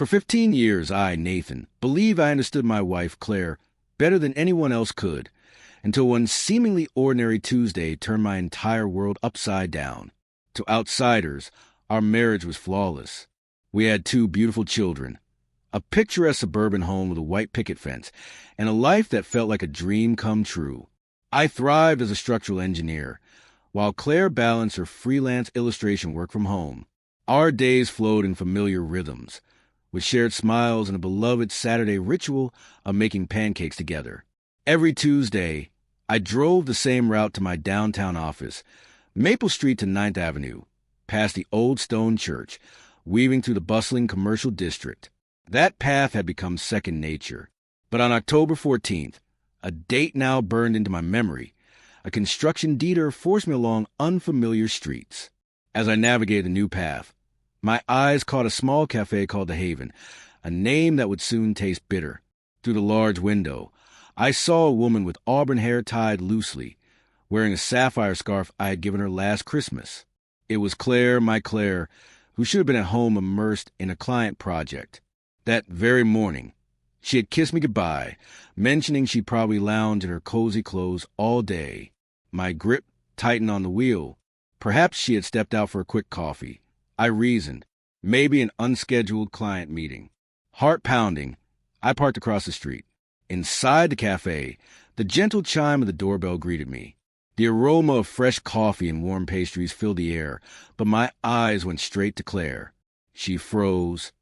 For 15 years, I, Nathan, believed I understood my wife, Claire, better than anyone else could, until one seemingly ordinary Tuesday turned my entire world upside down. To outsiders, our marriage was flawless. We had 2 beautiful children, a picturesque suburban home with a white picket fence, and a life that felt like a dream come true. I thrived as a structural engineer, while Claire balanced her freelance illustration work from home. Our days flowed in familiar rhythms, with shared smiles and a beloved Saturday ritual of making pancakes together. Every Tuesday, I drove the same route to my downtown office, Maple Street to 9th Avenue, past the old stone church, weaving through the bustling commercial district. That path had become second nature. But on October 14th, a date now burned into my memory, a construction detour forced me along unfamiliar streets. As I navigated the new path, my eyes caught a small café called The Haven, a name that would soon taste bitter. Through the large window, I saw a woman with auburn hair tied loosely, wearing a sapphire scarf I had given her last Christmas. It was Claire, my Claire, who should have been at home immersed in a client project. That very morning, she had kissed me goodbye, mentioning she'd probably lounge in her cozy clothes all day. My grip tightened on the wheel. Perhaps she had stepped out for a quick coffee. I reasoned. Maybe an unscheduled client meeting. Heart pounding, I parked across the street. Inside the cafe, the gentle chime of the doorbell greeted me. The aroma of fresh coffee and warm pastries filled the air, but my eyes went straight to Claire. She froze.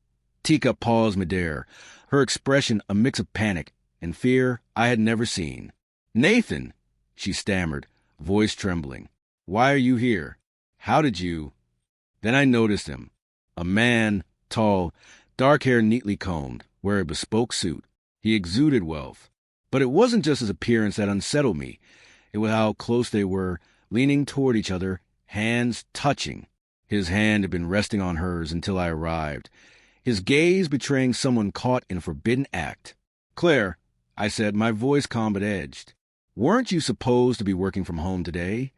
Teacup paused midair, her expression a mix of panic and fear I had never seen. "Nathan," she stammered, voice trembling. "Why are you here? How did you—" Then I noticed him. A man, tall, dark hair neatly combed, wearing a bespoke suit. He exuded wealth. But it wasn't just his appearance that unsettled me. It was how close they were, leaning toward each other, hands touching. His hand had been resting on hers until I arrived, his gaze betraying someone caught in a forbidden act. "Claire," I said, my voice calm but edged, "weren't you supposed to be working from home today?"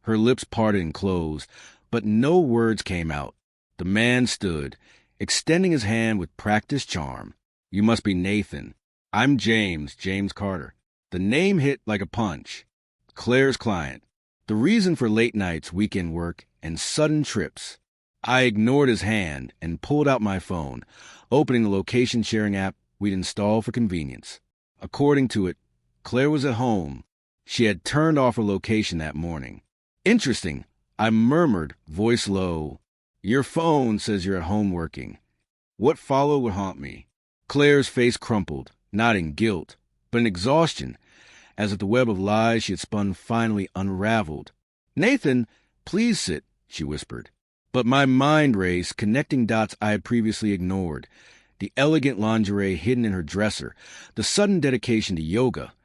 Her lips parted and closed, but no words came out. The man stood, extending his hand with practiced charm. "You must be Nathan. I'm James Carter." The name hit like a punch. Claire's client. The reason for late nights, weekend work, and sudden trips. I ignored his hand and pulled out my phone, opening the location-sharing app we'd installed for convenience. According to it, Claire was at home. She had turned off her location that morning. "Interesting," I murmured, voice low. "Your phone says you're at home working." What followed would haunt me. Claire's face crumpled, not in guilt, but in exhaustion, as if the web of lies she had spun finally unraveled. "Nathan, please sit," she whispered. But my mind raced, connecting dots I had previously ignored. The elegant lingerie hidden in her dresser, the sudden dedication to yoga,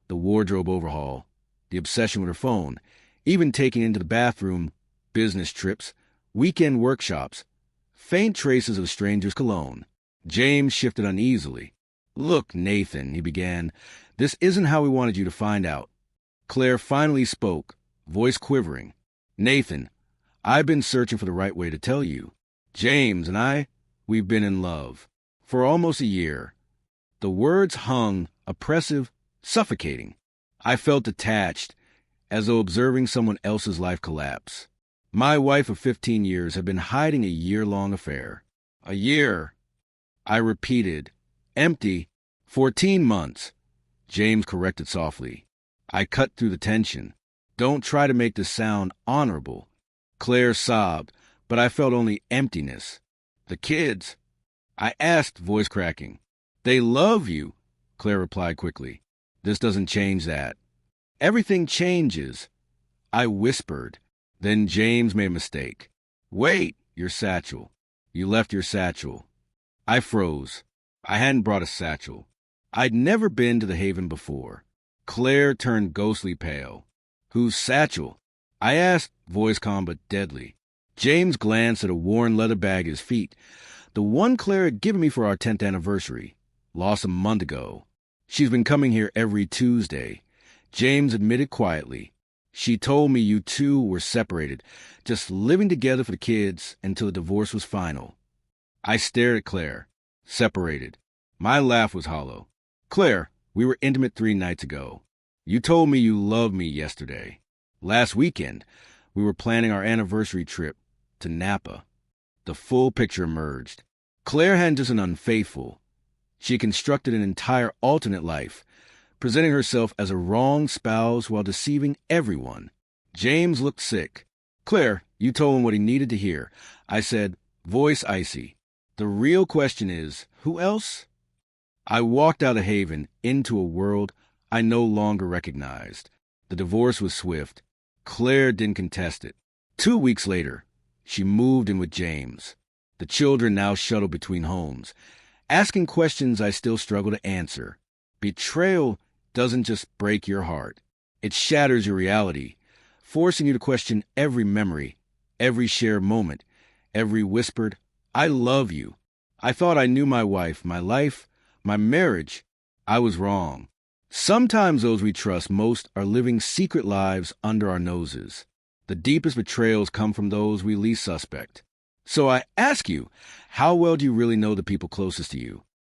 the wardrobe overhaul, the obsession with her phone, even taking into the bathroom, business trips, weekend workshops, faint traces of a stranger's cologne. James shifted uneasily. "Look, Nathan," he began, "this isn't how we wanted you to find out." Claire finally spoke, voice quivering. "Nathan, I've been searching for the right way to tell you. James and we've been in love. For almost a year." The words hung, oppressive, suffocating. I felt detached, as though observing someone else's life collapse. My wife of 15 years had been hiding a year-long affair. "A year," I repeated. "Empty. 14 months. James corrected softly. I cut through the tension. "Don't try to make this sound honorable." Claire sobbed, but I felt only emptiness. "The kids?" I asked, voice cracking. "They love you," Claire replied quickly. "This doesn't change that." "Everything changes," I whispered. Then James made a mistake. "Wait, your satchel. You left your satchel." I froze. I hadn't brought a satchel. I'd never been to the Haven before. Claire turned ghostly pale. "Whose satchel?" I asked, voice calm but deadly. James glanced at a worn leather bag at his feet, the one Claire had given me for our 10th anniversary, lost a month ago. "She's been coming here every Tuesday," James admitted quietly. "She told me you two were separated, just living together for the kids until the divorce was final." I stared at Claire. Separated. My laugh was hollow. Claire, we were intimate 3 nights ago. You told me you loved me yesterday. Last weekend, we were planning our anniversary trip to Napa. The full picture emerged. Claire hadn't just been unfaithful. She constructed an entire alternate life, presenting herself as a wrong spouse while deceiving everyone. James looked sick. Claire, you told him what he needed to hear. I said, voice icy. The real question is, who else? I walked out of Haven into a world I no longer recognized. The divorce was swift. Claire didn't contest it. 2 weeks later, she moved in with James. The children now shuttled between homes, asking questions I still struggle to answer. Betrayal doesn't just break your heart. It shatters your reality, forcing you to question every memory, every shared moment, every whispered, I love you. I thought I knew my wife, my life, my marriage. I was wrong. Sometimes those we trust most are living secret lives under our noses. The deepest betrayals come from those we least suspect. So I ask you, how well do you really know the people closest to you?